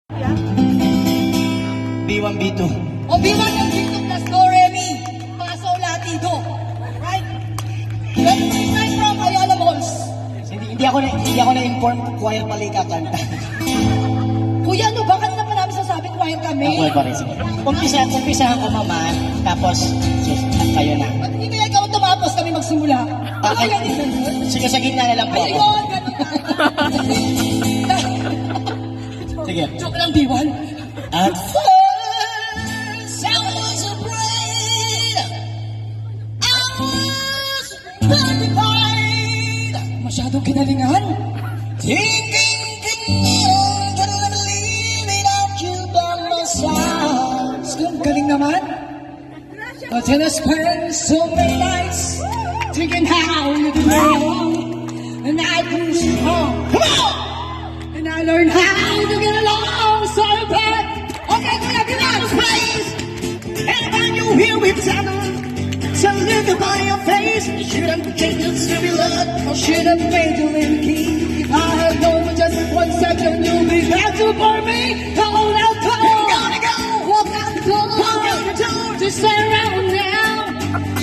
B1, B2. O B1 and B2 plus Do, Re, Mi. Mga Solatido. Right? Right from Ayala Malls. Hindi ako na-inform choir pala ikakanta. Kuya, ano ba? Kanina pa namin sasabing choir kami. Choir pa rin. Umpisahan ko mama, tapos kayo na. Ba't hindi kaya ikaw tumapos kami magsimula? Kaya din ganun. Sige, sa gitna na lang po ako. Ayun, ganun na. Sige. Joke lang, B1. At First, I was afraid. I was terrified. Masyadong kinalingan. thinking I'm gonna leave without you by my side. Ang galing naman. But then I spent so many nights thinking how you do wrong, and I grew strong. Come on! And I learned how to get along so bad. Okay, kuya, give me a space. And when you hear me tell so look upon your face, should have changed to be loved. I should have made you in key. If I had known for just 1 second, you'll be back to for me. Come on now, come on. Gotta go. Walk out the door. Walk out the door. Just stay around now.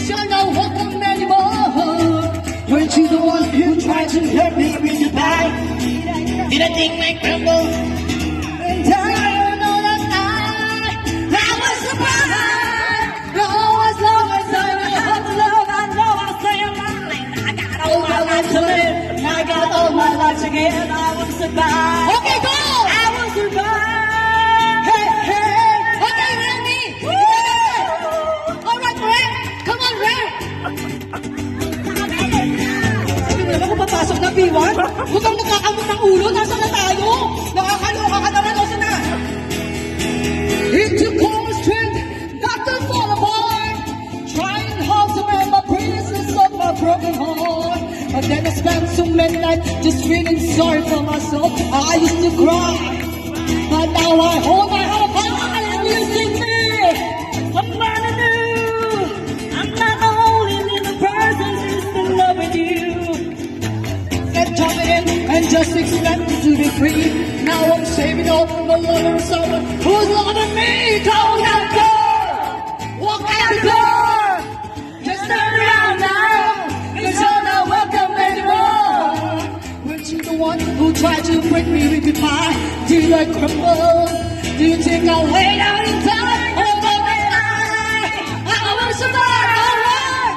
You're not welcome anymore. Weren't you the one who tried to hurt me with your back? Did I think my crumble? And I know that I was surprised. No, as long as I have love, I know I'll stay alive. I got all my life to live. I got all my life to give. I will survive. Okay, go! I will survive. Hey, hey. Okay, Remy. All right, Ren. Come on, Ren. Sabi mo naman kung papasok na B1? Butang nagkakamot ng ulo. Nasaan na tayo? Nakakaloka ka naman. Nasaan na? It took all my strength not to fall apart. Trying hard to mend my pieces of my broken heart. But then I spent so many nights just feeling sorry for myself. I used to cry. But now I hold my heart high and you see me. I'm not new. I'm not the only little person who's in love with you. And jump in and just expect to be free. Now I'm saving all the love of someone who's loving me. Go now, go! Walk out the door! Just turn around now, cause you're not welcome anymore. Weren't you the one who tried to break me with your pie? Did I crumble? Do you think I'll wait out in time? Oh, no, I will survive, alright!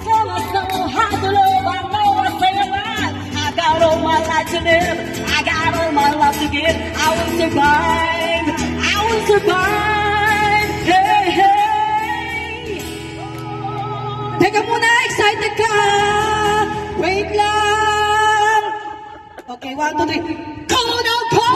For my soul, how to love, I know I stay alive. I got all my life to live. I got all my life to give. I will survive. I will survive. Hey, hey. Teka muna, excited ka. Wait lang. Okay, 1, 2, 3. Go now, go.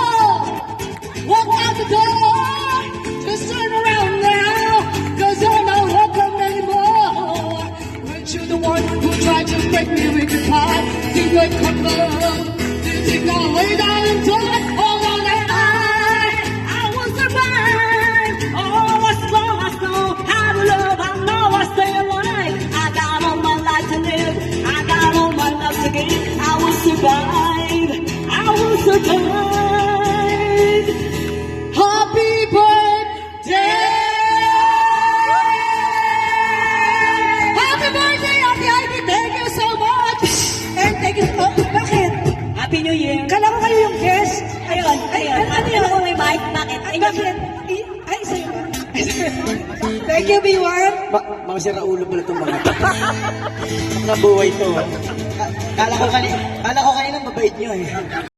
Walk out the door. Just turn around now, cause you're not welcome anymore. Weren't you the one who tried to break me with your pie? Think I crumble? Do you think I'll lay down and die? Hold on and I will survive. Oh, as long as I know how to love, I know I'll stay alive. I got all my life to live. I got all my love to give. I will survive. I will survive. Happy birthday! Happy birthday, Ate Ivy! Thank you so much! And thank you so much. Bakit? Happy New Year! Kala ko kayo yung guest. Ayun, ayun. Ano yun? Ako may mic. Bakit? Ay, bakit? Ay, sa'yo. Thank you, B1. Mga sira ulo pala itong mga ito. Nabuhay to. Kala ko kanina mabait nyo eh.